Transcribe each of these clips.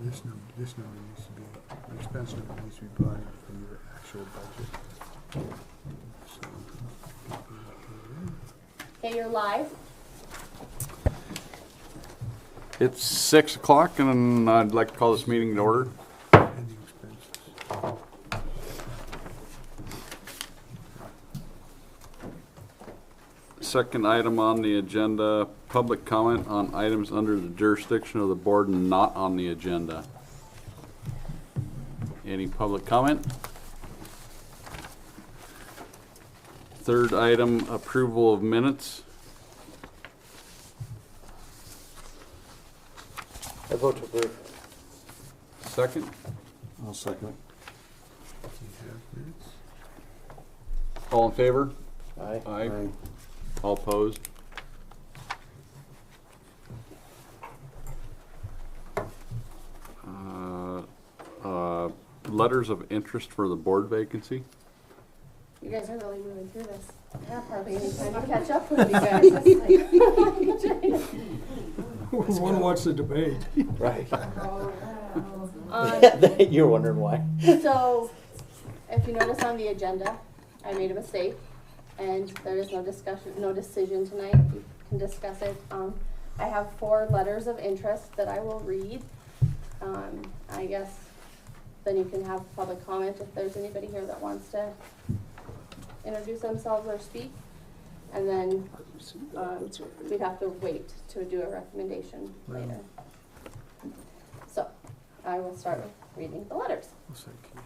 This number needs to be, the expense number needs to be brought in from your actual budget. So, Okay, you're live. It's 6 o'clock and I'd like to call this meeting to order. pending expenses. Second item on the agenda, public comment on items under the jurisdiction of the board and not on the agenda. Any public comment? Third item, approval of minutes. I vote to approve. Second, I'll second. Do you have minutes? all in favor? Aye. Aye. All opposed? Letters of interest for the board vacancy. You guys are really moving through this. I have hardly any time to catch up with you guys. One wants the debate. Right. Um, You're wondering why. So, if you notice on the agenda, I made a mistake, and there is no discussion, no decision tonight. You can discuss it. I have 4 letters of interest that I will read. I guess then you can have public comment if there's anybody here that wants to introduce themselves or speak, and then we'd have to wait to do a recommendation later. So, I will start with reading the letters. What's that key?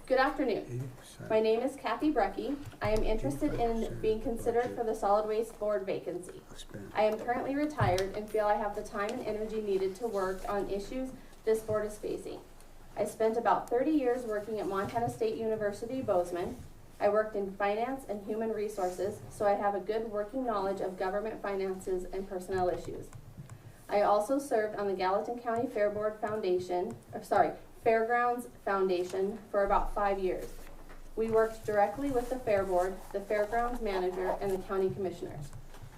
Good afternoon. 80%. My name is Kathy Brecky. I am interested in being considered for the solid waste board vacancy. Spent. I am currently retired and feel I have the time and energy needed to work on issues this board is facing. I spent about 30 years working at Montana State University, Bozeman. I worked in finance and human resources, so I have a good working knowledge of government finances and personnel issues. I also served on the Gallatin County Fairgrounds Foundation for about 5 years. We worked directly with the Fair Board, the Fairgrounds manager, and the county commissioners.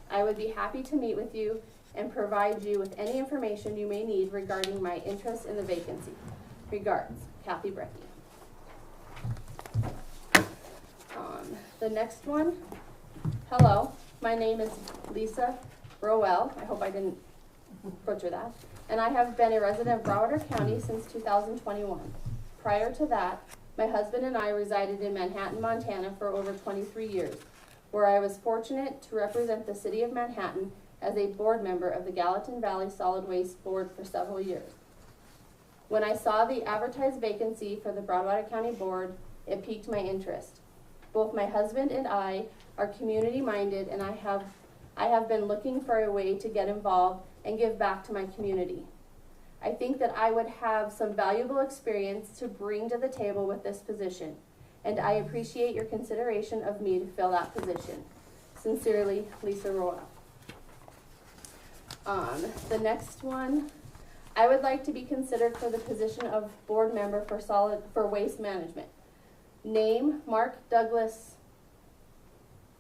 I would be happy to meet with you and provide you with any information you may need regarding my interest in the vacancy. Regards, Kathy Brecky. The next one. Hello, my name is Lisa Rowell. I hope I didn't butcher that. And I have been a resident of Broward County since 2021. Prior to that, my husband and I resided in Manhattan, Montana for over 23 years, where I was fortunate to represent the city of Manhattan as a board member of the Gallatin Valley Solid Waste Board for several years. When I saw the advertised vacancy for the Broadwater County Board, it piqued my interest. Both my husband and I are community-minded, and I have been looking for a way to get involved and give back to my community. I think that I would have some valuable experience to bring to the table with this position, and I appreciate your consideration of me to fill that position. Sincerely, Lisa Roa. The next one, I would like to be considered for the position of board member for waste management. Name, Mark Douglas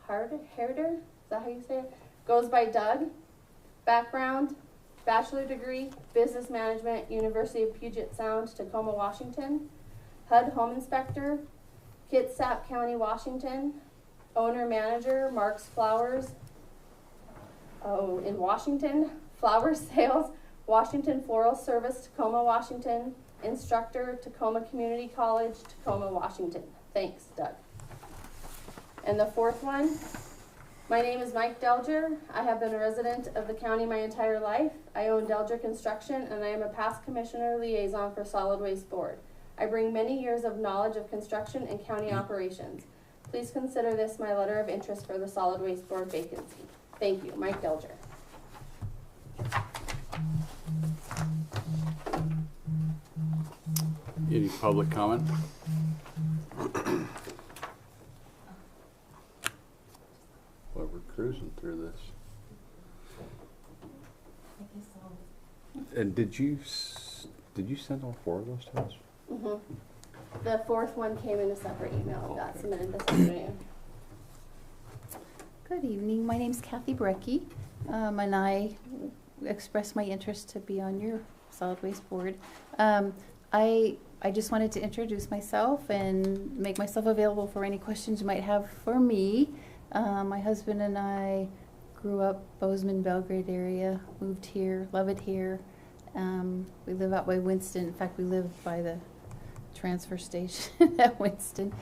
Herder, is that how you say it? Goes by Doug. Background, bachelor degree, business management, University of Puget Sound, Tacoma, Washington. HUD home inspector, Kitsap County, Washington. Owner manager, Mark's Flowers, in Washington. Flower sales, Washington Floral Service, Tacoma, Washington. Instructor, Tacoma Community College, Tacoma, Washington. Thanks, Doug. And the 4th one, my name is Mike Delger. I have been a resident of the county my entire life. I own Delger Construction, and I am a past commissioner liaison for Solid Waste Board. I bring many years of knowledge of construction and county operations. Please consider this my letter of interest for the Solid Waste Board vacancy. Thank you, Mike Delger. Any public comment? Well, we're cruising through this. And did you send all 4 of those to us? Mm-hmm. The 4th one came in a separate email and got submitted this afternoon. Good evening. My name's Kathy Brecky, and I express my interest to be on your solid waste board. I just wanted to introduce myself and make myself available for any questions you might have for me. My husband and I grew up Bozeman, Belgrade area, moved here, love it here. We live out by Winston. In fact, we live by the transfer station at Winston.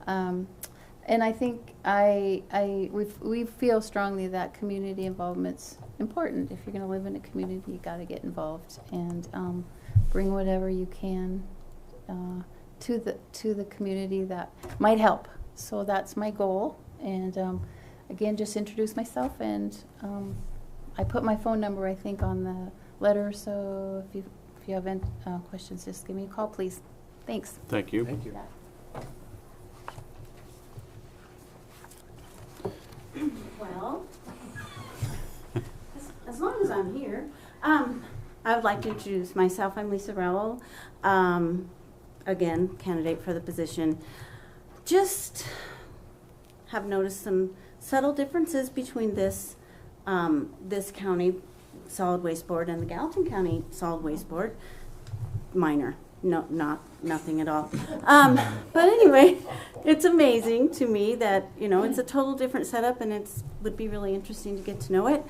And I think we feel strongly that community involvement's important. If you're going to live in a community, you got to get involved and bring whatever you can to the community that might help. So that's my goal. And again, just introduce myself, and I put my phone number, I think, on the letter. So if you have any questions, just give me a call, please. Thanks. Thank you. Thank you. Well, as long as I'm here, I would like to introduce myself. I'm Lisa Rowell, again, candidate for the position. Just have noticed some subtle differences between this county solid waste board and the Gallatin County Solid Waste Board. Minor, nothing at all. But anyway, it's amazing to me that, you know, it's a total different setup, and would be really interesting to get to know it.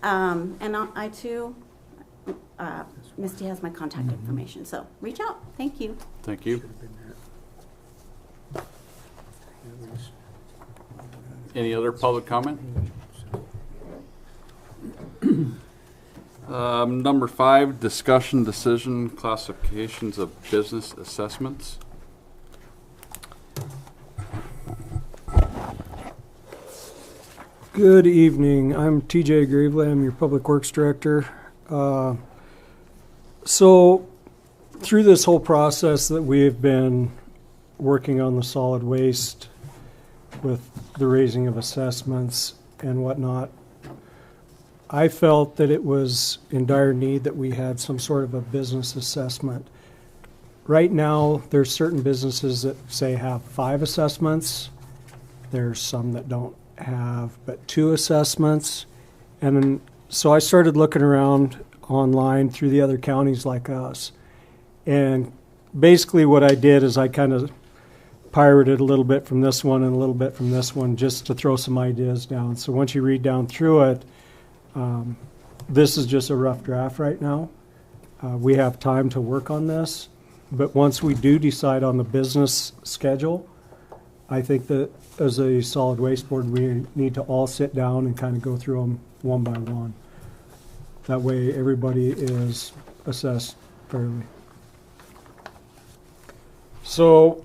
And I too, Misty has my contact information, so reach out. Thank you. Thank you. Any other public comment? Number 5, discussion decision classifications of business assessments. Good evening. I'm TJ Gravely. I'm your Public Works Director. So through this whole process that we've been working on the solid waste with the raising of assessments and whatnot, I felt that it was in dire need that we had some sort of a business assessment. Right now, there's certain businesses that say have 5 assessments. There's some that don't have but 2 assessments. And so I started looking around online through the other counties like us. And basically what I did is I kind of pirated a little bit from this one and a little bit from this one just to throw some ideas down. So once you read down through it, this is just a rough draft right now. We have time to work on this, but once we do decide on the business schedule, I think that as a solid waste board, we need to all sit down and kind of go through them one by one. That way everybody is assessed fairly. So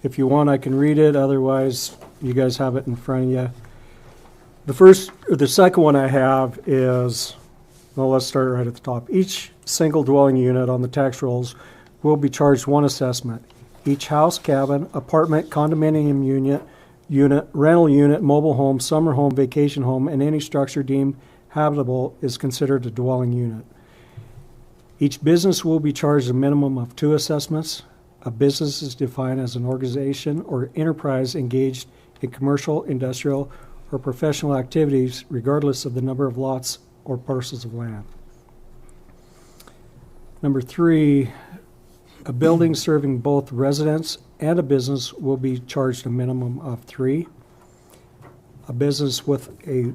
if you want, I can read it. Otherwise, you guys have it in front of you. The second one I have is, well, let's start right at the top. Each single dwelling unit on the tax rolls will be charged 1 assessment. Each house, cabin, apartment, condominium unit, rental unit, mobile home, summer home, vacation home, and any structure deemed habitable is considered a dwelling unit. Each business will be charged a minimum of 2 assessments. A business is defined as an organization or enterprise engaged in commercial, industrial, or professional activities, regardless of the number of lots or parcels of land. Number 3, a building serving both residents and a business will be charged a minimum of 3. A business with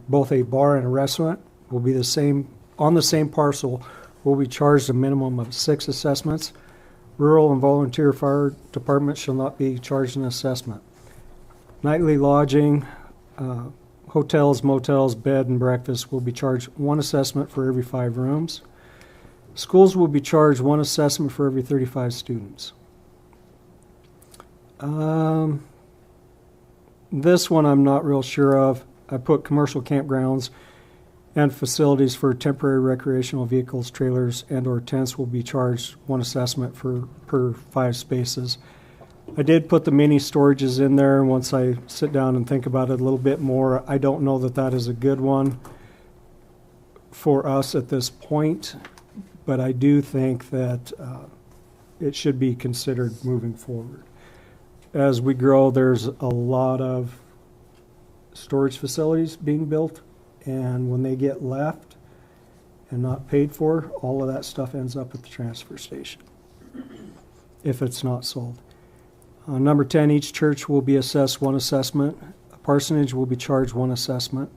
both a bar and a restaurant will be on the same parcel will be charged a minimum of 6 assessments. Rural and volunteer fire departments shall not be charged an assessment. Nightly lodging, hotels, motels, bed and breakfast will be charged 1 assessment for every 5 rooms. Schools will be charged 1 assessment for every 35 students. This one I'm not real sure of. I put commercial campgrounds and facilities for temporary recreational vehicles, trailers, and or tents will be charged 1 assessment per 5 spaces. I did put the mini storages in there, and once I sit down and think about it a little bit more, I don't know that that is a good one for us at this point, but I do think that it should be considered moving forward. As we grow, there's a lot of storage facilities being built And when they get left and not paid for, all of that stuff ends up at the transfer station if it's not sold. Number 10, each church will be assessed one assessment. A parsonage will be charged one assessment.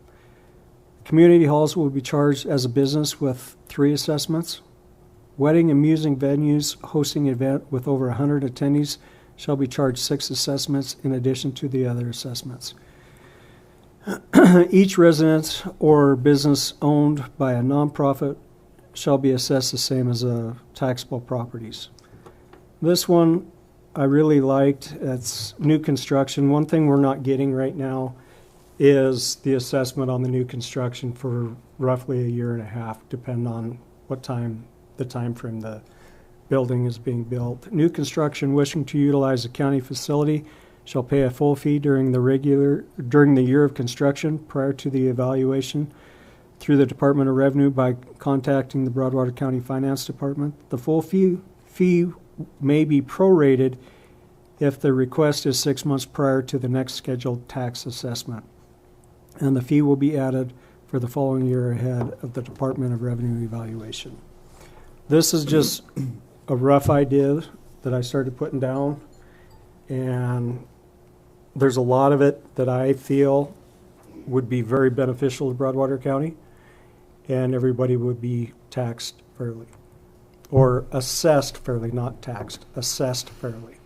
Community halls will be charged as a business with 3 assessments. Wedding and music venues hosting an event with over 100 attendees shall be charged 6 assessments in addition to the other assessments. Each residence or business owned by a nonprofit shall be assessed the same as taxable properties. This one I really liked. It's new construction. One thing we're not getting right now is the assessment on the new construction for roughly a year and a half, depending on what time, the time frame the building is being built. New construction wishing to utilize a county facility shall pay a full fee during the year of construction prior to the evaluation through the Department of Revenue by contacting the Broadwater County Finance Department. The full fee may be prorated if the request is 6 months prior to the next scheduled tax assessment. And the fee will be added for the following year ahead of the Department of Revenue evaluation. This is just a rough idea that I started putting down, and there's a lot of it that I feel would be very beneficial to Broadwater County, and everybody would be taxed fairly. Or assessed fairly, not taxed, assessed fairly.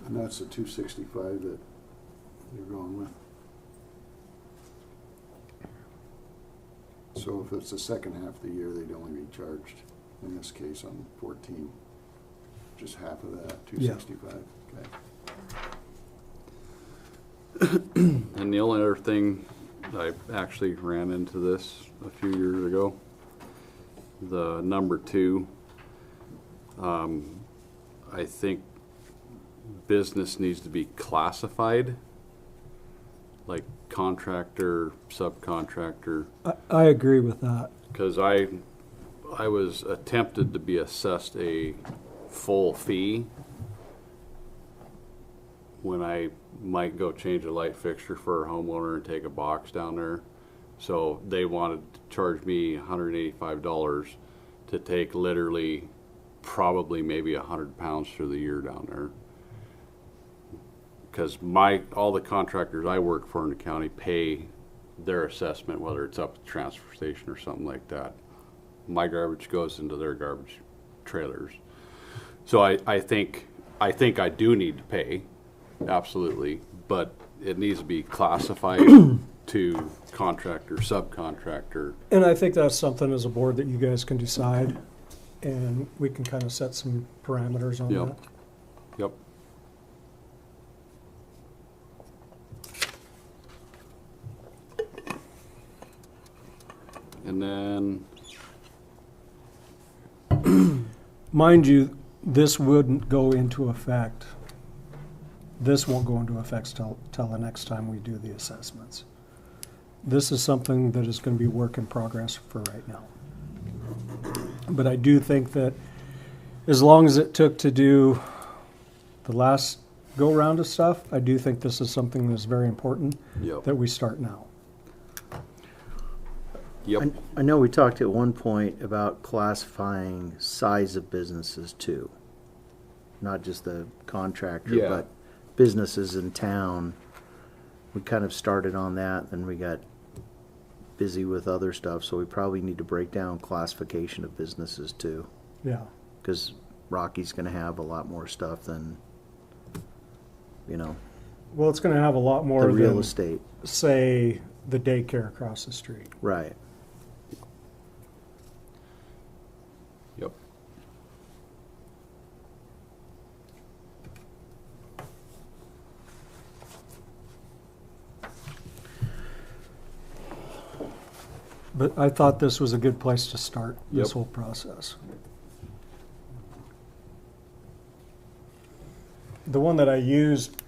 And that's the 265 that you're going with. So if it's the second half of the year, they'd only be charged, in this case, on 14, just half of that, 265. Okay. And the only other thing, I actually ran into this a few years ago. The number 2, I think business needs to be classified, like contractor, subcontractor. I agree with that. Because I was attempted to be assessed a full fee when I might go change a light fixture for a homeowner and take a box down there. So they wanted to charge me $185 to take literally probably maybe 100 pounds through the year down there. Because all the contractors I work for in the county pay their assessment, whether it's up at the transfer station or something like that. My garbage goes into their garbage trailers. So I think I do need to pay, absolutely, but it needs to be classified to contractor, subcontractor. And I think that's something as a board that you guys can decide, and we can kind of set some parameters on that. Yep. And then, mind you, this wouldn't go into effect. This won't go into effect till the next time we do the assessments. This is something that is going to be work in progress for right now. But I do think that as long as it took to do the last go round of stuff, I do think this is something that's very important that we start now. yep. I know we talked at one point about classifying size of businesses too. Not just the contractor, Yeah. but businesses in town. We kind of started on that, then we got busy with other stuff, so we probably need to break down classification of businesses too. Yeah. Because Rocky's going to have a lot more stuff than, Well, it's going to have a lot more the real than, estate. say, the daycare across the street. Right. Yep. But I thought this was a good place to start this Yep. whole process. The one that I used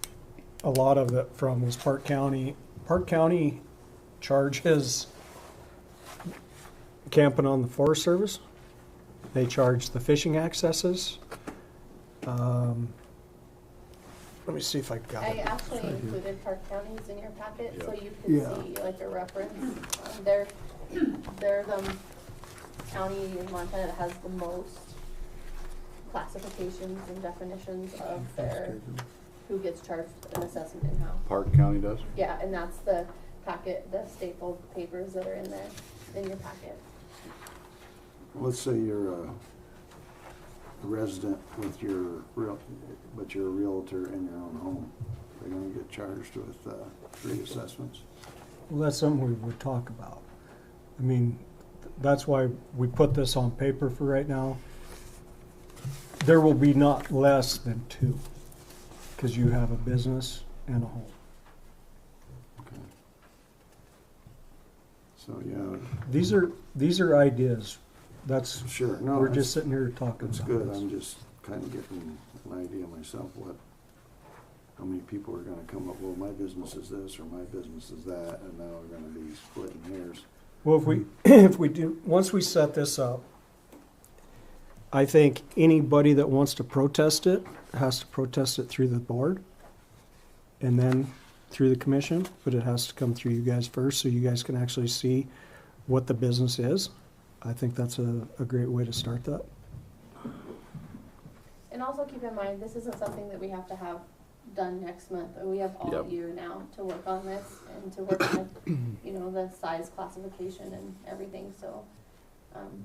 a lot of it from was Park County. Park County charges camping on the Forest Service. They charge the fishing accesses. Let me see if I got I it. actually It's right here. included Park counties in your packet, so Yeah. you could Yeah. see like a reference. They're the county in Montana that has the most classifications and definitions of their, who gets charged an assessment and how. Park County does? Yeah, and that's the packet, the stapled papers that are in there, in your packet. Let's say you're a resident with your but you're a realtor in your own home. They're gonna get charged with three assessments. Well, that's something we would talk about. I mean, that's why we put this on paper for right now. There will be not less than 2, because you have a business and a home. Okay. So, yeah, These are ideas. That's, sure. No, we're it's- just sitting here talking It's about good. this. I'm just kind of getting an idea myself how many people are gonna come up, well, my business is this or my business is that, and now we're gonna be splitting hairs. Well, if we, if we do, once we set this up, I think anybody that wants to protest it has to protest it through the board and then through the commission, but it has to come through you guys first so you guys can actually see what the business is. I think that's a great way to start that. And also keep in mind, this isn't something that we have to have done next month. We have all Yep. year now to work on this and to work on, you know, the size classification and everything, so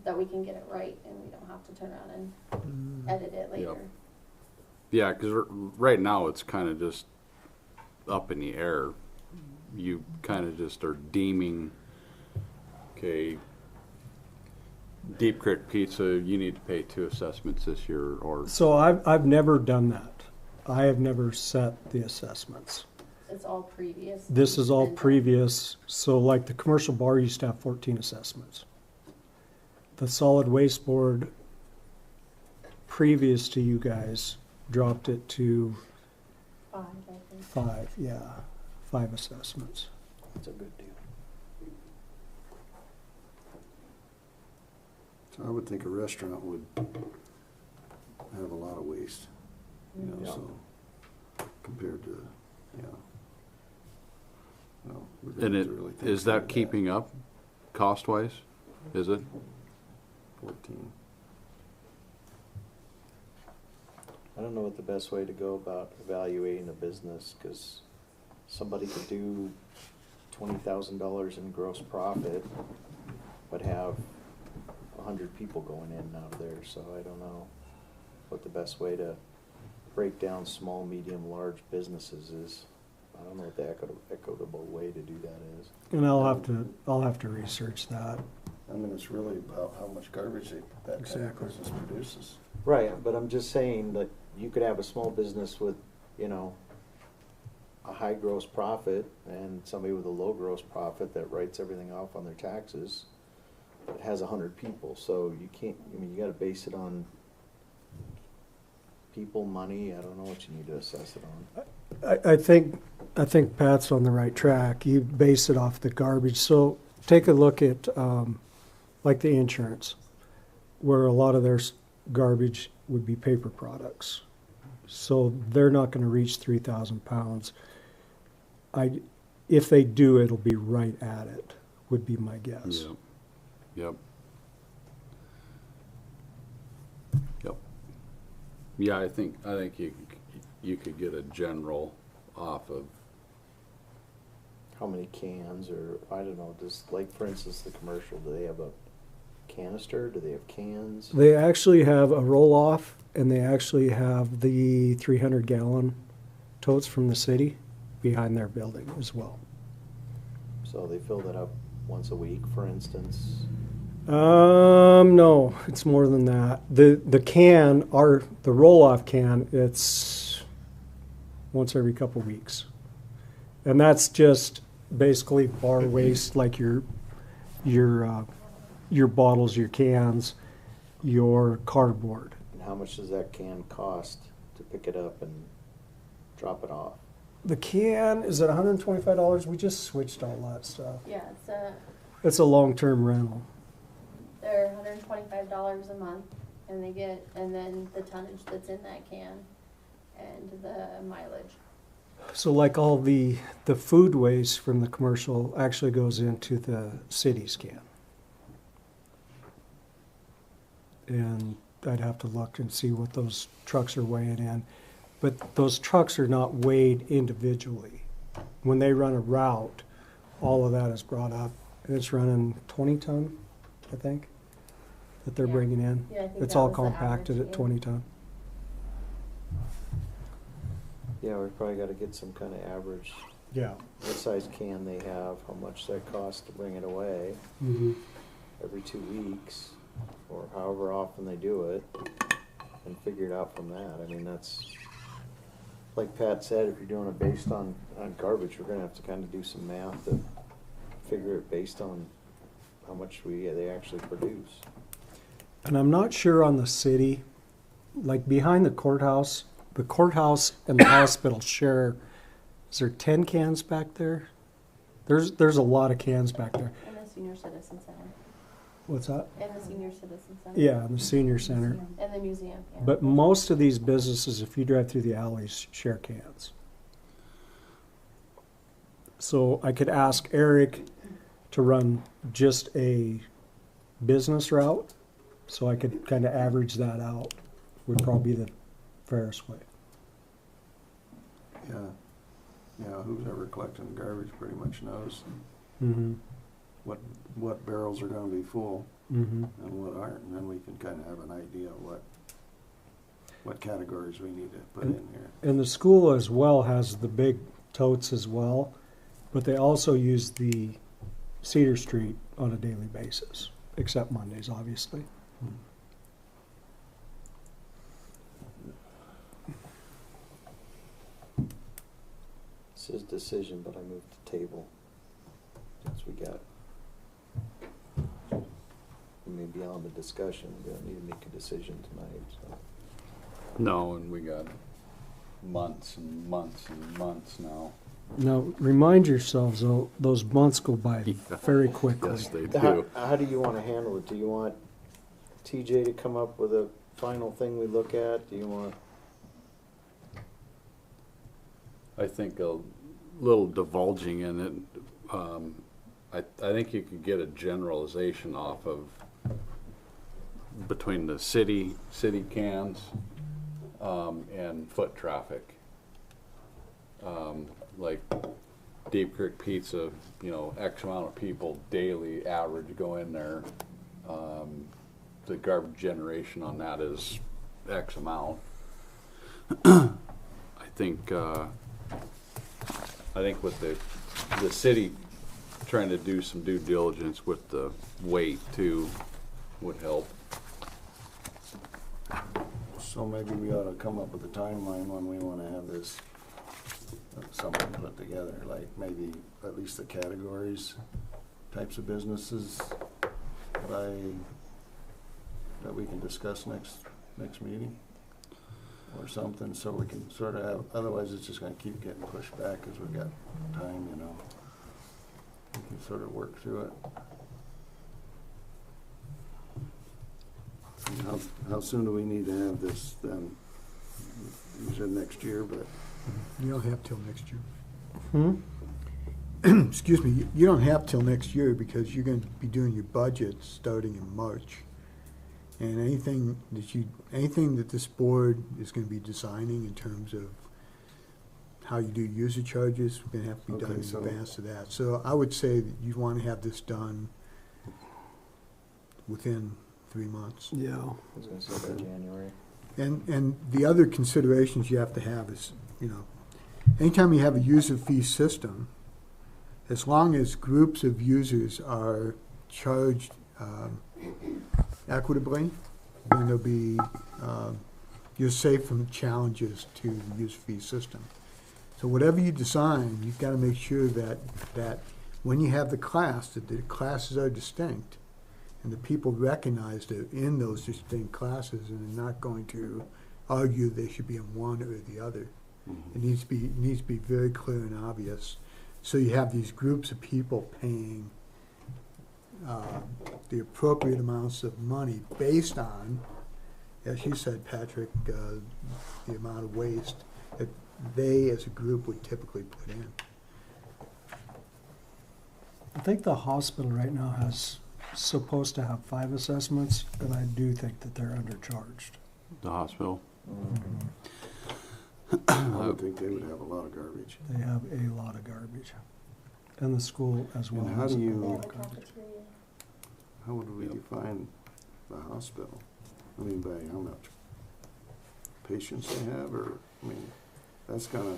that we can get it right and we don't have to turn around and edit it later. Yeah, because right now it's kind of just up in the air. You kind of just are deeming, okay, Deep Creek Pizza, you need to pay 2 assessments this year, or So I've never done that. I have never set the assessments. It's all previous. This is all And, previous, so like the commercial bar used to have 14 assessments. The solid waste board, previous to you guys, dropped it to 5, I think. 5, yeah, 5 assessments. That's a good deal. So I would think a restaurant would have a lot of waste, you know, Yeah. so compared to, yeah. Well, we're gonna and have to really think is that about keeping up cost-wise? Is it? 14. I don't know what the best way to go about evaluating a business, because somebody could do $20,000 in gross profit, but have 100 people going in and out of there, so I don't know what the best way to break down small, medium, large businesses is. I don't know what the equitable way to do that is. And I'll have to research that. I mean, it's really about how much garbage that kind of Exactly. business produces. Right, but I'm just saying that you could have a small business with, you know, a high gross profit and somebody with a low gross profit that writes everything off on their taxes. It has 100 people, so you can't, I mean, you gotta base it on people, money, I don't know what you need to assess it on. I think Pat's on the right track. You base it off the garbage. So take a look at like the insurance, where a lot of their garbage would be paper products. So they're not going to reach 3,000 pounds. If they do, it'll be right at it, would be my guess. Yep. Yep. Yep. Yeah, I think you could get a general off of, How many cans, or, I don't know, just, like, for instance, the commercial, do they have a canister, do they have cans? They actually have a roll-off, and they actually have the 300-gallon totes from the city behind their building as well. So they fill that up once a week, for instance? No, it's more than that. The can, the roll-off can, it's once every couple weeks. And that's just basically bar waste, like your bottles, your cans, your cardboard. And how much does that can cost to pick it up and drop it off? The can is at $125. We just switched all that stuff. Yeah, It's a long-term rental. they're $125 a month, and they get, and then the tonnage that's in that can, and the mileage. So like all the food waste from the commercial actually goes into the city's can. And I'd have to look and see what those trucks are weighing in. But those trucks are not weighed individually. When they run a route, all of that is brought up. And it's running 20 ton, I think, that they're Yeah. bringing in. Yeah, I think It's that all was the compacted average, at yeah. 20 ton. Yeah, we probably gotta get some kind of average, Yeah. what size can they have, how much that costs to bring it away Mm-hmm. every 2 weeks, or however often they do it, and figure it out from that. I mean, that's, like Pat said, if you're doing it based on garbage, we're gonna have to kinda do some math to figure it based on how much they actually produce. And I'm not sure on the city, like behind the courthouse and the hospital share, is there 10 cans back there? There's a lot of cans back there. And the senior citizen center. What's that? And the senior citizen center. Yeah, in the senior center. And the museum, yeah. But most of these businesses, if you drive through the alleys, share cans. So I could ask Eric to run just a business route, so I could kind of average that out, would probably be the fairest way. Yeah, yeah, who's ever collecting garbage pretty much knows Mm-hmm. what barrels are gonna be full Mm-hmm. and what aren't, and then we can kinda have an idea of what categories we need to put in here. And the school as well has the big totes as well, but they also use the Cedar Street on a daily basis, except Mondays, obviously. It's his decision, but I moved to table, since we got, we may be on the discussion, we don't need to make a decision tonight, so. No, and we got months and months and months now. Now, remind yourselves, though, those months go by very quickly. Yes, they How, do. how do you wanna handle it? Do you want TJ to come up with a final thing we look at? Do you want, I think a little divulging in it, I think you could get a generalization off of between the city cans, and foot traffic. Like Deep Creek Pizza, X amount of people daily average go in there. The garbage generation on that is X amount. I think with the city trying to do some due diligence with the weight too would help. So maybe we ought to come up with a timeline when we wanna have this, something put together, like maybe at least the categories, types of businesses that we can discuss next meeting or something, so we can sort of have, otherwise it's just gonna keep getting pushed back because we've got time, We can sort of work through it. How soon do we need to have this then? You said next year, but You don't have till next year. Hmm? Excuse me, you don't have till next year because you're going to be doing your budget starting in March. And anything that this board is going to be designing in terms of how you do user charges, we're going to have to be done Okay, in so- advance of that. So I would say that you want to have this done within 3 months. Yeah. I was gonna say by January. And the other considerations you have to have is, anytime you have a user fee system, as long as groups of users are charged equitably, then there'll be, you're safe from challenges to the user fee system. So whatever you design, you've got to make sure that when you have the class, that the classes are distinct and the people recognize they're in those distinct classes and are not going to argue they should be in one or the other. It needs to be very clear and obvious. So you have these groups of people paying the appropriate amounts of money based on, as you said, Patrick, the amount of waste. that they as a group would typically put in. I think the hospital right now has, supposed to have 5 assessments, and I do think that they're undercharged. The hospital. I would think they would have a lot of garbage. They have a lot of garbage. And the school as well. And how has do a you- lot The of garbage. cafeteria. How would we define the hospital? I mean, by how much patients they have, or, I mean, that's gonna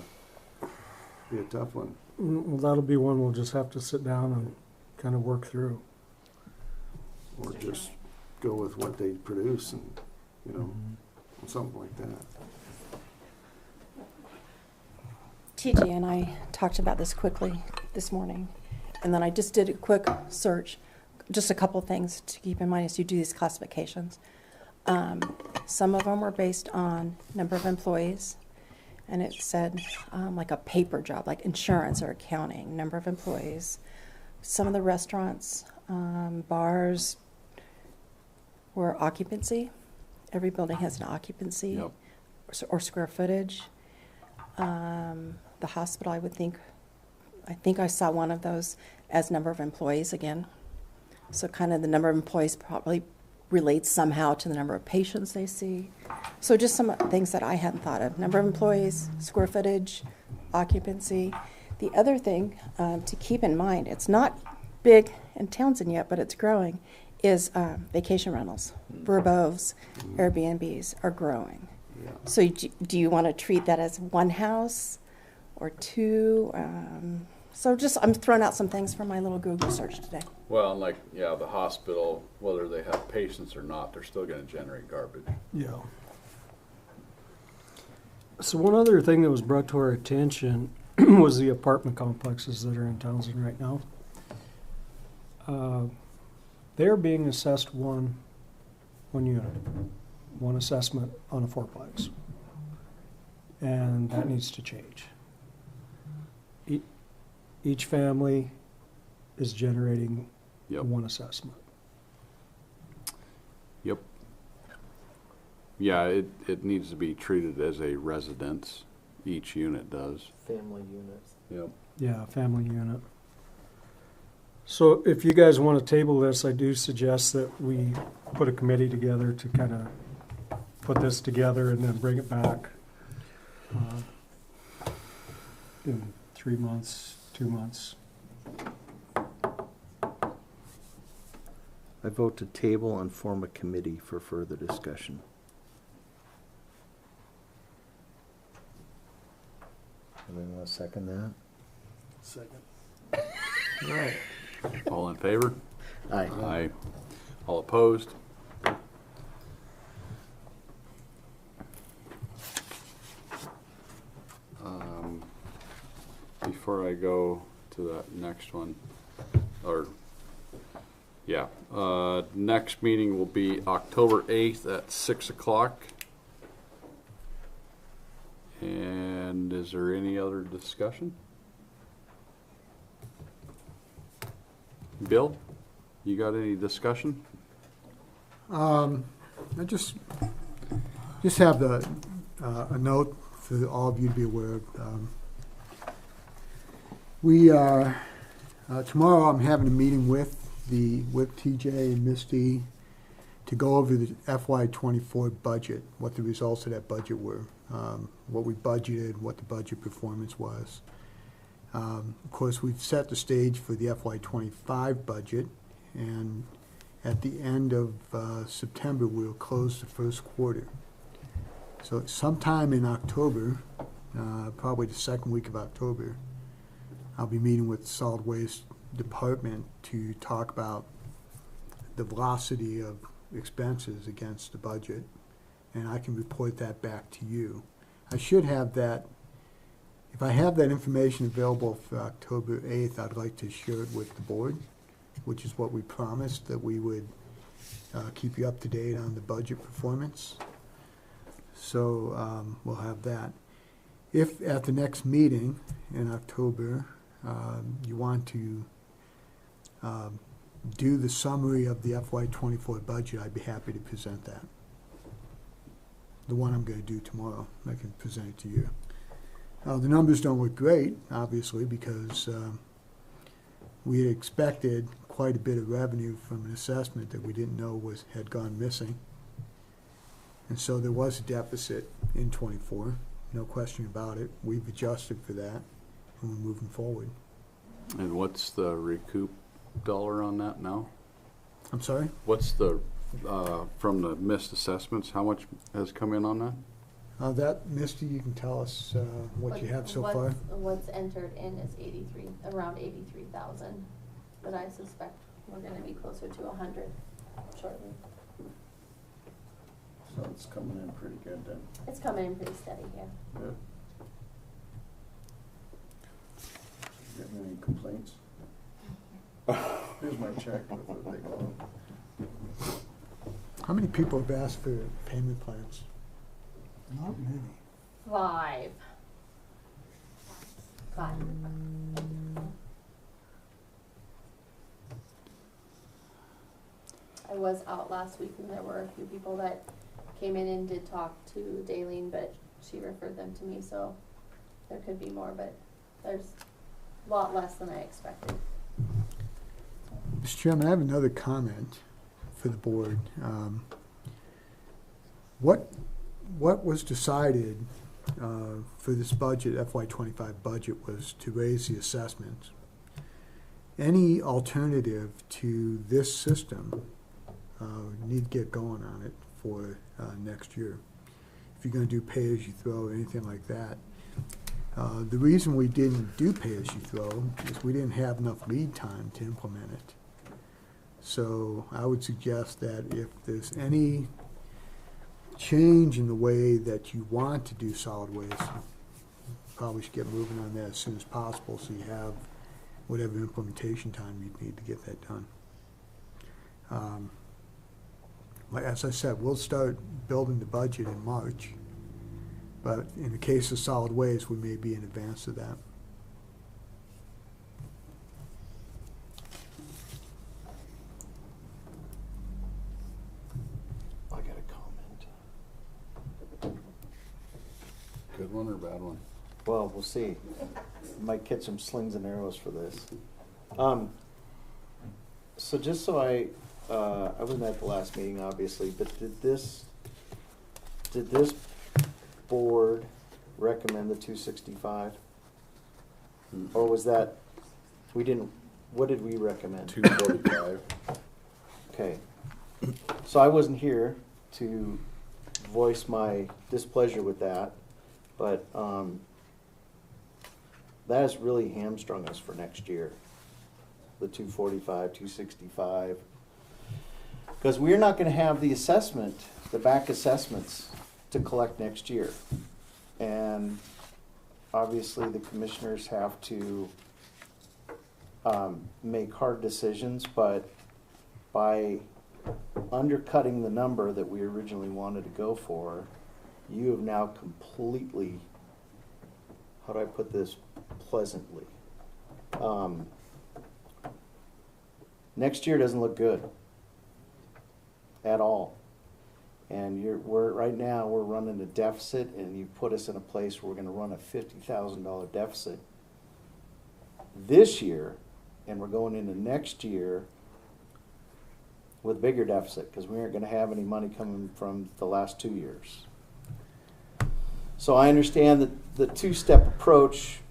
be a tough one. Well, that'll be one we'll just have to sit down and kind of work through. Or just go with what they produce and, you know, something like that. TJ and I talked about this quickly this morning, and then I just did a quick search. Just a couple things to keep in mind as you do these classifications. Some of them were based on number of employees, and it said like a paper job, like insurance or accounting, number of employees. Some of the restaurants, bars were occupancy. Every building has an occupancy Yep. or square footage. The hospital, I think I saw one of those as number of employees again. So kind of the number of employees probably relates somehow to the number of patients they see. So just some things that I hadn't thought of. Number of employees, square footage, occupancy. The other thing to keep in mind, it's not big in Townsend yet, but it's growing, is vacation rentals. Verbos, Airbnbs are growing. Yeah. So do you want to treat that as one house or two? So just, I'm throwing out some things from my little Google search today. Well, and like, yeah, the hospital, whether they have patients or not, they're still gonna generate garbage. Yeah. So one other thing that was brought to our attention was the apartment complexes that are in Townsend right now. They're being assessed one unit, one assessment on a fourplex. And that needs to change. Each family is generating Yep. one assessment. Yep. Yeah, it needs to be treated as a residence. Each unit does. Family units. Yep. Yeah, family unit. So if you guys want to table this, I do suggest that we put a committee together to kind of put this together and then bring it back in 3 months, 2 months. I vote to table and form a committee for further discussion. Anyone want to second that? Second. All right. All in favor? Aye. Aye. All opposed? Before I go to that next one, next meeting will be October 8th at 6 o'clock. And is there any other discussion? Bill, you got any discussion? I just have a note for all of you to be aware of. We are tomorrow. I'm having a meeting with TJ and Misty to go over the FY24 budget, what the results of that budget were, what we budgeted, what the budget performance was. Of course, we've set the stage for the FY25 budget, and at the end of September, we'll close the first quarter. So sometime in October, probably the second week of October, I'll be meeting with the Solid Waste Department to talk about the velocity of expenses against the budget, and I can report that back to you. I should have that. If I have that information available for October 8th, I'd like to share it with the board, which is what we promised, that we would keep you up to date on the budget performance. So we'll have that. If at the next meeting in October, you want to do the summary of the FY24 budget, I'd be happy to present that. The one I'm going to do tomorrow, I can present it to you. The numbers don't look great, obviously, because we had expected quite a bit of revenue from an assessment that we didn't know had gone missing. And so there was a deficit in '24, no question about it. We've adjusted for that, and we're moving forward. And what's the recoup dollar on that now? I'm sorry? What's the, from the missed assessments, how much has come in on that? That, Misty, you can tell us what you have so far? What's entered in is around 83,000, but I suspect we're gonna be closer to 100 shortly. So it's coming in pretty good then. It's coming in pretty steady here. Good. You have any complaints? Here's my check with the big one. How many people have asked for payment plans? Not many. 5. I was out last week and there were a few people that came in and did talk to Daleen, but she referred them to me, so there could be more, but there's a lot less than I expected. Mr. Chairman, I have another comment for the board. What was decided for this budget, FY25 budget, was to raise the assessment. Any alternative to this system, need to get going on it for next year. If you're going to do pay-as-you-throw or anything like that. The reason we didn't do pay-as-you-throw is we didn't have enough lead time to implement it. So I would suggest that if there's any change in the way that you want to do solid waste, you probably should get moving on that as soon as possible so you have whatever implementation time you need to get that done. Like as I said, we'll start building the budget in March, but in the case of solid waste, we may be in advance of that. I got a comment. Good one or bad one? Well, we'll see. Might catch some slings and arrows for this. So just so I wasn't at the last meeting, obviously, but did this board recommend the 265? Or was that, we didn't, what did we recommend? 245. Okay. So I wasn't here to voice my displeasure with that, but that has really hamstrung us for next year. The 245, 265. Because we're not going to have the assessment, the back assessments, to collect next year. And obviously the commissioners have to make hard decisions, but by undercutting the number that we originally wanted to go for, you have now completely, how do I put this pleasantly? Next year doesn't look good at all. And right now we're running a deficit, and you put us in a place where we're gonna run a $50,000 deficit this year, and we're going into next year with bigger deficit, because we aren't gonna have any money coming from the last 2 years. So I understand that the two-step approach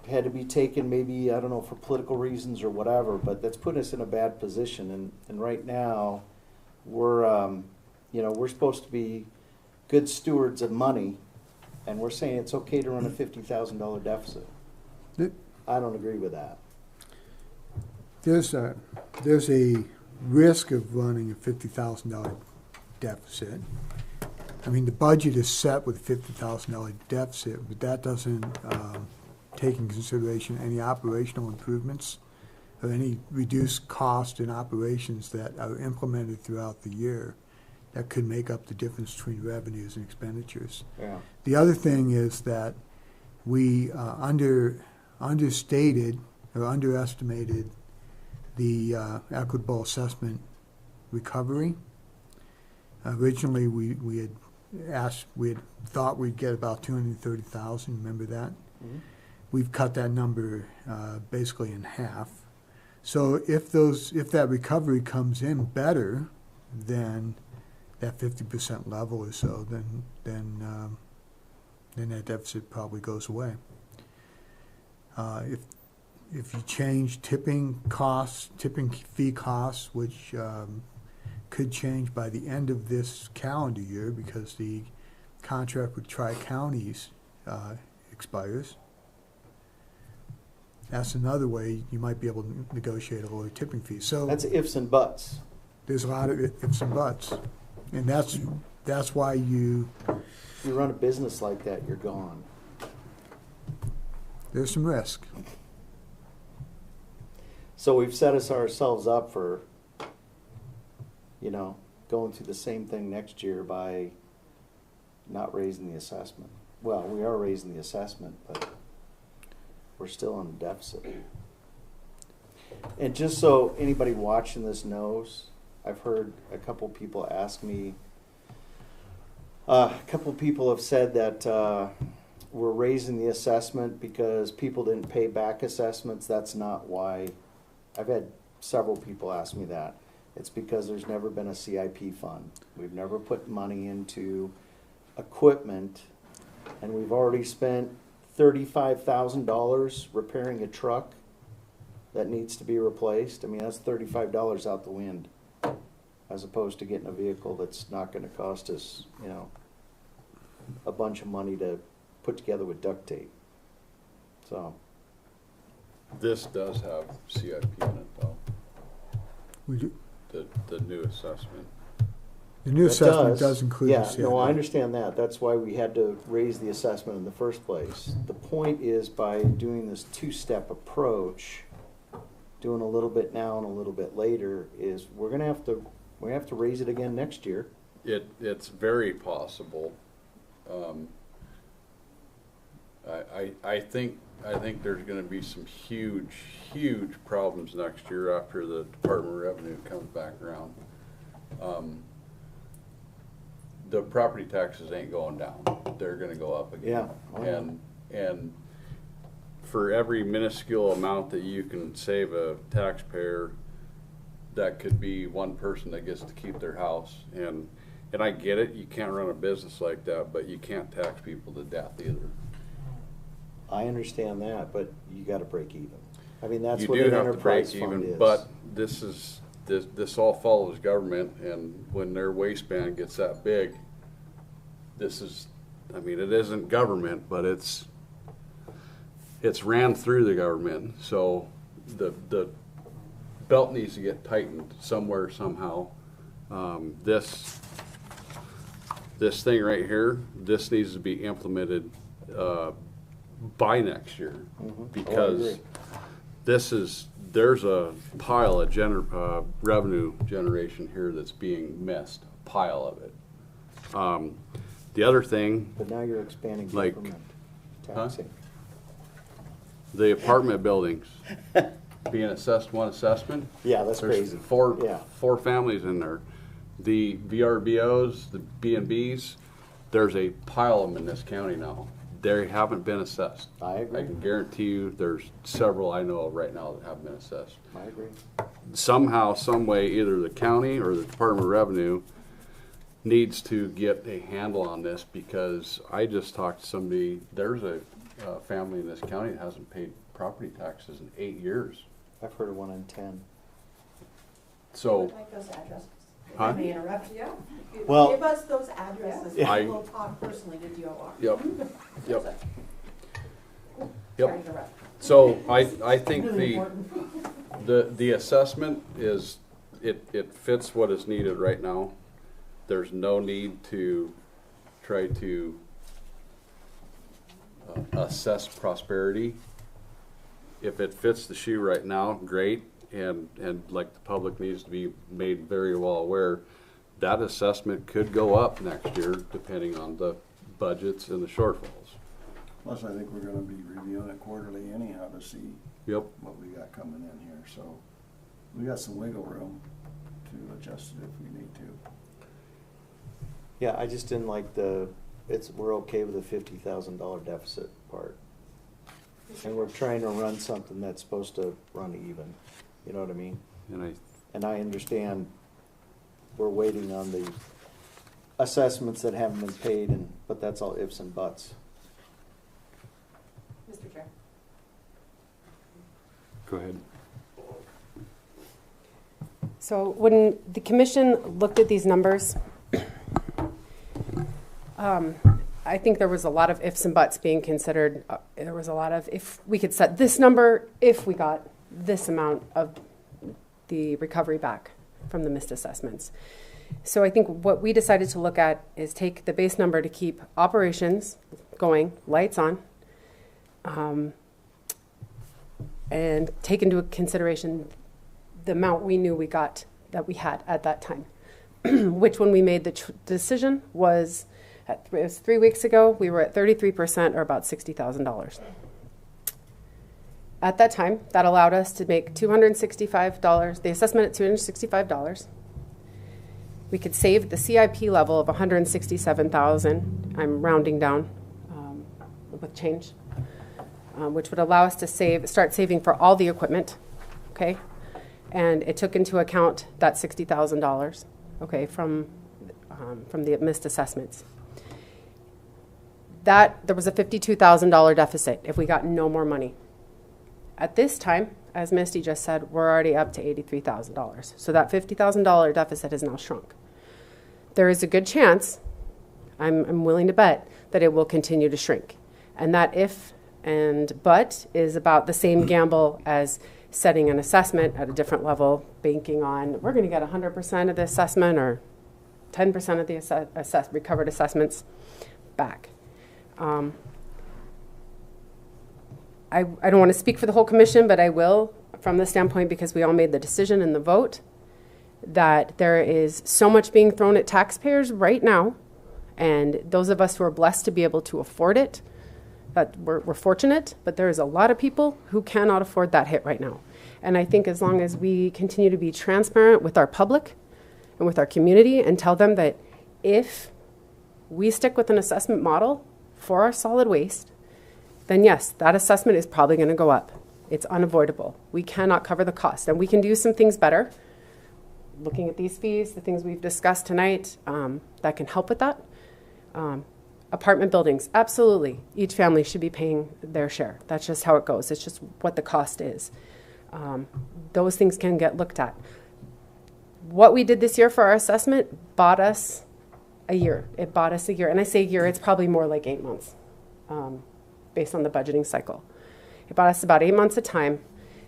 had to be taken, maybe, I don't know, for political reasons or whatever, but that's put us in a bad position. And right now, we're supposed to be good stewards of money, and we're saying it's okay to run a $50,000 deficit. I don't agree with that. There's a risk of running a $50,000 deficit. I mean, the budget is set with a $50,000 deficit, but that doesn't take in consideration any operational improvements or any reduced cost in operations that are implemented throughout the year that could make up the difference between revenues and expenditures. Yeah. The other thing is that we understated or underestimated the equitable assessment recovery. Originally, we had we had thought we'd get about 230,000, remember that? Mhm. We've cut that number basically in half. So if that recovery comes in better than that 50% level or so, then that deficit probably goes away. If you change tipping fee costs, which could change by the end of this calendar year because the contract with Tri-Counties expires. That's another way you might be able to negotiate a lower tipping fee. So That's ifs and buts. there's a lot of ifs and buts, and that's why You run a business like that, you're gone. there's some risk. So we've set ourselves up for, going through the same thing next year by not raising the assessment. Well, we are raising the assessment, but we're still in a deficit. And just so anybody watching this knows, I've heard a couple people ask me, a couple people have said that we're raising the assessment because people didn't pay back assessments. That's not why. I've had several people ask me that. It's because there's never been a CIP fund. We've never put money into equipment, and we've already spent $35,000 repairing a truck that needs to be replaced. I mean, that's $35 out the wind, as opposed to getting a vehicle that's not going to cost us, a bunch of money to put together with duct tape. So, This does have CIP in it though, We do, the new assessment. the new it assessment does include yeah, the CIP. no, I understand that. That's why we had to raise the assessment in the first place. The point is, by doing this two-step approach, doing a little bit now and a little bit later, is we're gonna have to raise it again next year. It's very possible. I think there's gonna be some huge problems next year after the Department of Revenue comes back around. The property taxes ain't going down, they're gonna go up again. Yeah. And for every minuscule amount that you can save a taxpayer, that could be one person that gets to keep their house. And I get it, you can't run a business like that, but you can't tax people to death either. I understand that, but you gotta break even. I mean, that's You what do an have to enterprise break fund even, is. but this all follows government, and when their waistband gets that big, it isn't government, but it's ran through the government, so the belt needs to get tightened somewhere, somehow. This thing right here, this needs to be implemented by next year, because there's a pile of revenue generation here that's being missed, a pile of it. The other thing, But now you're expanding Like- government Huh? taxing. the apartment buildings being assessed one assessment. Yeah, that's There's crazy. Yeah. four families in there. The VRBOs, the B&Bs, there's a pile of them in this county now. They haven't been assessed. I agree. I can guarantee you there's several I know of right now that haven't been assessed. I agree. Somehow, some way, either the county or the Department of Revenue needs to get a handle on this, because I just talked to somebody, there's a family in this county that hasn't paid property taxes in 8 years. I've heard of one in 10. So, Like those addresses. If Huh? I may interrupt. Yeah. Well- Give us those addresses, Yeah. and we'll talk personally to DOR. yep, yep, Sorry yep. to interrupt. So I think Really important. the assessment is, it fits what is needed right now. There's no need to try to assess prosperity. If it fits the shoe right now, great, and like the public needs to be made very well aware, that assessment could go up next year depending on the budgets and the shortfalls. Plus, I think we're gonna be reviewing it quarterly anyhow to see Yep. what we got coming in here, so we got some wiggle room to adjust it if we need to. Yeah, I just didn't like we're okay with the $50,000 deficit part. And we're trying to run something that's supposed to run even, you know what I mean? And I understand we're waiting on the assessments that haven't been paid, but that's all ifs and buts. Mr. Chair. Go ahead. So when the commission looked at these numbers, I think there was a lot of ifs and buts being considered. There was a lot of, if we could set this number, if we got this amount of the recovery back from the missed assessments. So I think what we decided to look at is take the base number to keep operations going, lights on, and take into consideration the amount we knew we got, that we had at that time, which when we made the decision was, it was 3 weeks ago, we were at 33% or about $60,000. At that time, that allowed us to make $265, the assessment at $265. We could save the CIP level of $167,000. I'm rounding down with change, which would allow us to start saving for all the equipment, okay? And it took into account that $60,000, okay, from the missed assessments. There was a $52,000 deficit if we got no more money. At this time, as Misty just said, we're already up to $83,000. So that $50,000 deficit has now shrunk. There is a good chance, I'm willing to bet, that it will continue to shrink. And that if and but is about the same gamble as setting an assessment at a different level, banking on we're going to get 100% of the assessment or 10% of the recovered assessments back. I don't want to speak for the whole commission, but I will from the standpoint, because we all made the decision in the vote, that there is so much being thrown at taxpayers right now, and those of us who are blessed to be able to afford it, that we're fortunate, but there is a lot of people who cannot afford that hit right now. And I think as long as we continue to be transparent with our public and with our community and tell them that if we stick with an assessment model for our solid waste, then yes, that assessment is probably going to go up. It's unavoidable. We cannot cover the cost, and we can do some things better. Looking at these fees, the things we've discussed tonight, that can help with that. Apartment buildings, absolutely. Each family should be paying their share. That's just how it goes. It's just what the cost is. Those things can get looked at. What we did this year for our assessment bought us a year. It bought us a year. And I say year, it's probably more like 8 months, based on the budgeting cycle. It bought us about 8 months of time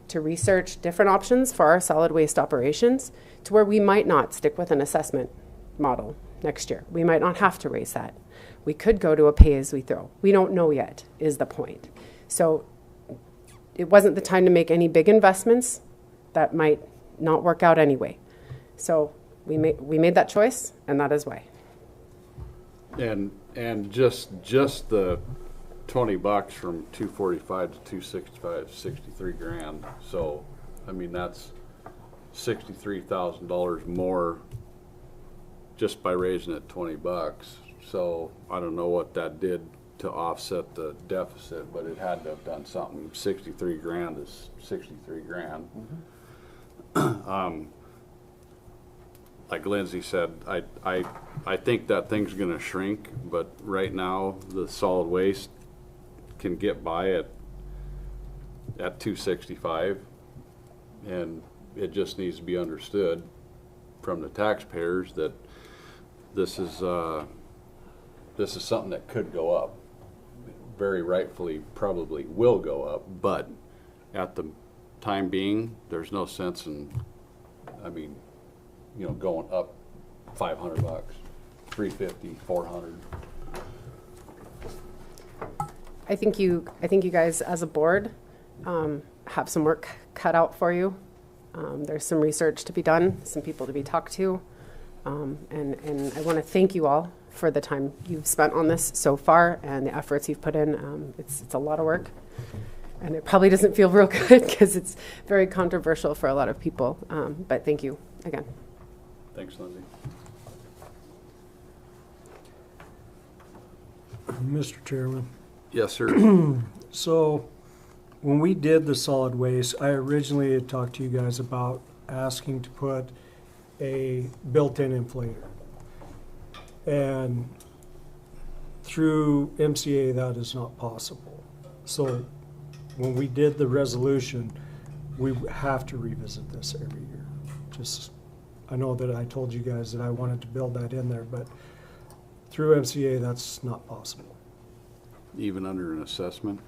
to research different options for our solid waste operations to where we might not stick with an assessment model next year. We might not have to raise that. We could go to a pay-as-we-throw. We don't know yet, is the point. So it wasn't the time to make any big investments that might not work out anyway. So we made that choice, and that is why. And just the $20 from 245 to 265, 63 grand. So, I mean, that's $63,000 more just by raising it $20. So I don't know what that did to offset the deficit, but it had to have done something. 63 grand is 63 grand. Mm-hmm. Like Lindsay said, I think that thing's going to shrink, but right now the solid waste can get by at 265, and it just needs to be understood from the taxpayers that this is something that could go up. Very rightfully, probably will go up, but at the time being, there's no sense in, I mean, you know, going up $500, $350, $400. I think you guys as a board have some work cut out for you. There's some research to be done, some people to be talked to, and I want to thank you all for the time you've spent on this so far and the efforts you've put in. It's a lot of work, and it probably doesn't feel real good because it's very controversial for a lot of people, but thank you again. Thanks, Lindsay. Mr. Chairman, Yes, sir. so when we did the solid waste, I originally had talked to you guys about asking to put a built-in inflator. And through MCA, that is not possible. So when we did the resolution, we have to revisit this every year. Just, I know that I told you guys that I wanted to build that in there, but through MCA, that's not possible. Even under an assessment?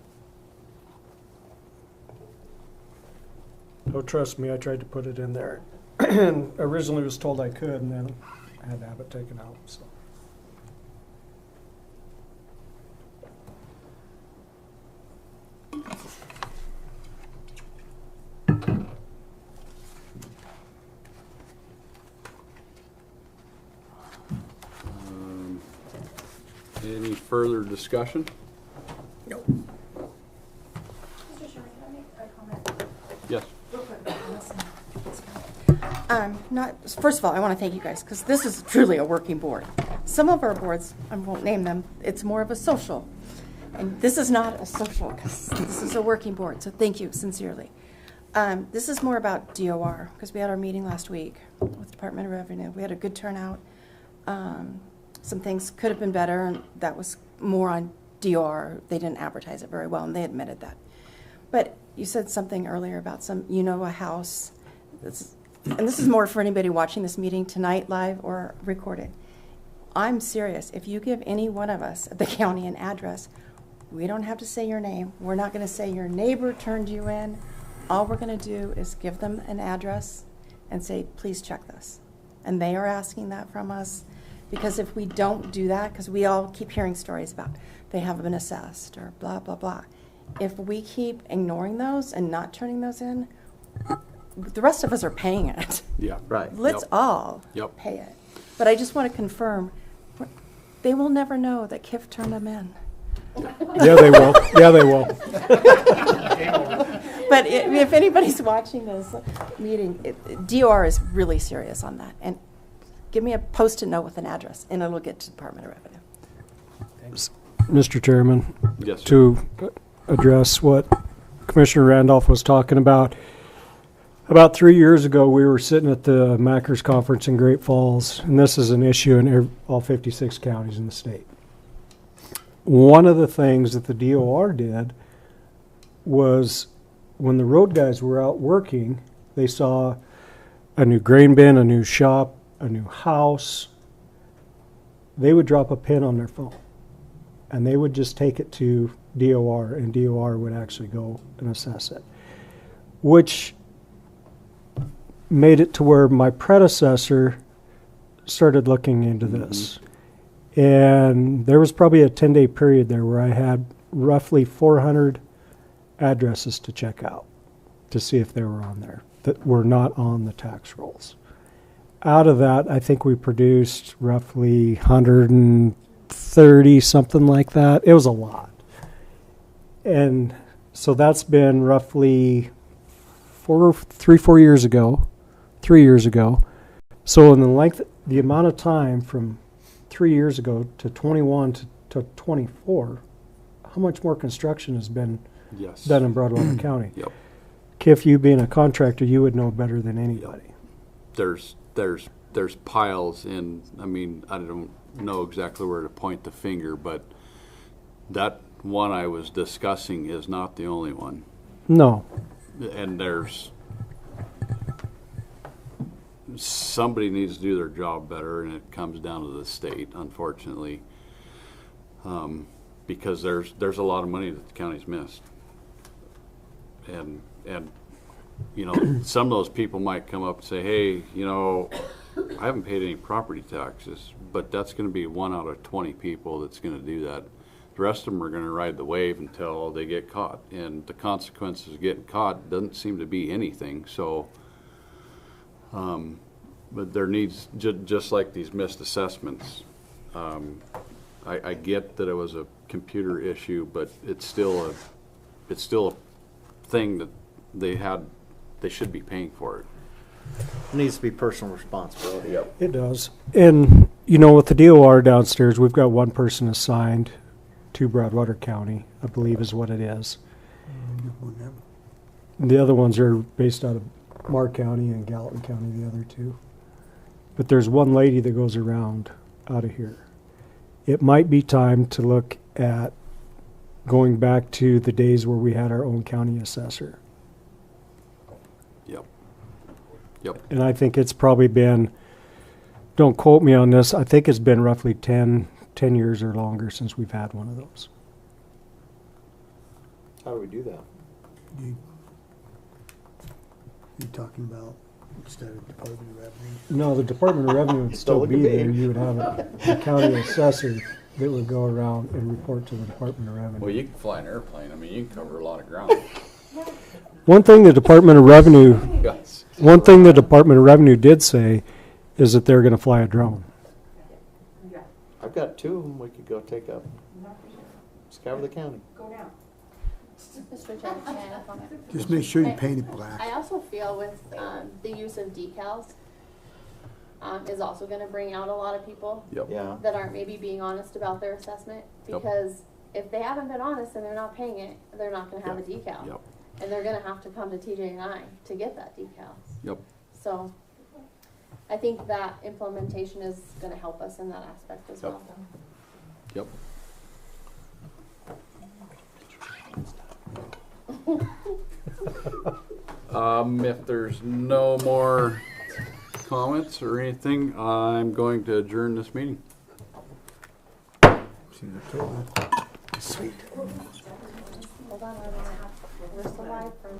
Oh, trust me, I tried to put it in there. And originally was told I could, and then I had to have it taken out, so. Any further discussion? Mr. Sherman, can I make a comment? Yes. Real quick. First of all, I want to thank you guys because this is truly a working board. Some of our boards, I won't name them, it's more of a social. And this is not a social because this is a working board. So thank you sincerely. This is more about DOR because we had our meeting last week with the Department of Revenue. We had a good turnout. Some things could have been better, and that was more on DOR. They didn't advertise it very well, and they admitted that. But you said something earlier about a house. And this is more for anybody watching this meeting tonight, live or recorded. I'm serious. If you give any one of us at the county an address, we don't have to say your name. We're not going to say your neighbor turned you in. All we're going to do is give them an address and say, please check this. And they are asking that from us. Because if we don't do that, because we all keep hearing stories about they haven't been assessed or blah, blah, blah. If we keep ignoring those and not turning those in, the rest of us are paying it. Yeah. Right. Let's all pay it. But I just want to confirm, they will never know that KIF turned them in. Yeah, they will. Yeah, they will. But if anybody's watching this meeting, DOR is really serious on that. And give me a Post-it note with an address, and it'll get to the Department of Revenue. Mr. Chairman, Yes, sir. to address what Commissioner Randolph was talking about 3 years ago, we were sitting at the Mackers Conference in Great Falls, and this is an issue in all 56 counties in the state. One of the things that the DOR did was when the road guys were out working, they saw a new grain bin, a new shop, a new house. They would drop a pin on their phone, and they would just take it to DOR, and DOR would actually go and assess it, which made it to where my predecessor started looking into this. And there was probably a 10-day period there where I had roughly 400 addresses to check out to see if they were on there that were not on the tax rolls. Out of that, I think we produced roughly 130, something like that. It was a lot. And so that's been roughly 4 years ago, 3 years ago. So in the amount of time from 3 years ago to 21 to 24, how much more construction has been done in Broadwater County? Yep. Kif, you being a contractor, you would know better than anybody. There's piles in, I mean, I don't know exactly where to point the finger, but that one I was discussing is not the only one. No. And somebody needs to do their job better, and it comes down to the state, unfortunately, because there's a lot of money that the county's missed, and you know, some of those people might come up and say, hey, you know, I haven't paid any property taxes, but that's going to be 1 out of 20 people that's going to do that. The rest of them are going to ride the wave until they get caught, and the consequences of getting caught doesn't seem to be anything. So, but there needs, just like these missed assessments, I get that it was a computer issue, but it's still a thing that they should be paying for it. It needs to be personal responsibility. It does. And, you know, with the DOR downstairs, we've got one person assigned to Broadwater County, I believe is what it is. Whatever. The other ones are based out of Marr County and Gallatin County, the other two. But there's one lady that goes around out of here. It might be time to look at going back to the days where we had our own county assessor. Yep. Yep. And I think it's probably been, don't quote me on this, I think it's been roughly 10 years or longer since we've had one of those. How do we do that? You're talking about instead of Department of Revenue? No, the Department of Revenue would still Don't be look at there. me. You would have a county assessor that would go around and report to the Department of Revenue. Well, you can fly an airplane. I mean, you can cover a lot of ground. One thing the Department of Revenue, Yes. one thing the Department of Revenue did say is that they're going to fly a drone. I've got two of them we could go take up. Scour the county. Go now. Mr. Chairman, can I add a comment? Just make sure you paint it black. I also feel with the use of decals is also going to bring out a lot of people Yep. Yeah. that aren't maybe being honest about their assessment, Yep. because if they haven't been honest and they're not paying it, they're not going to have Yep. a decal. Yep. And they're going to have to come to TJ and I to get that decal. Yep. So I think that implementation is going to help us in that aspect as Yep. well. Yep. If there's no more comments or anything, I'm going to adjourn this meeting. Sweet. Hold on, we're still live for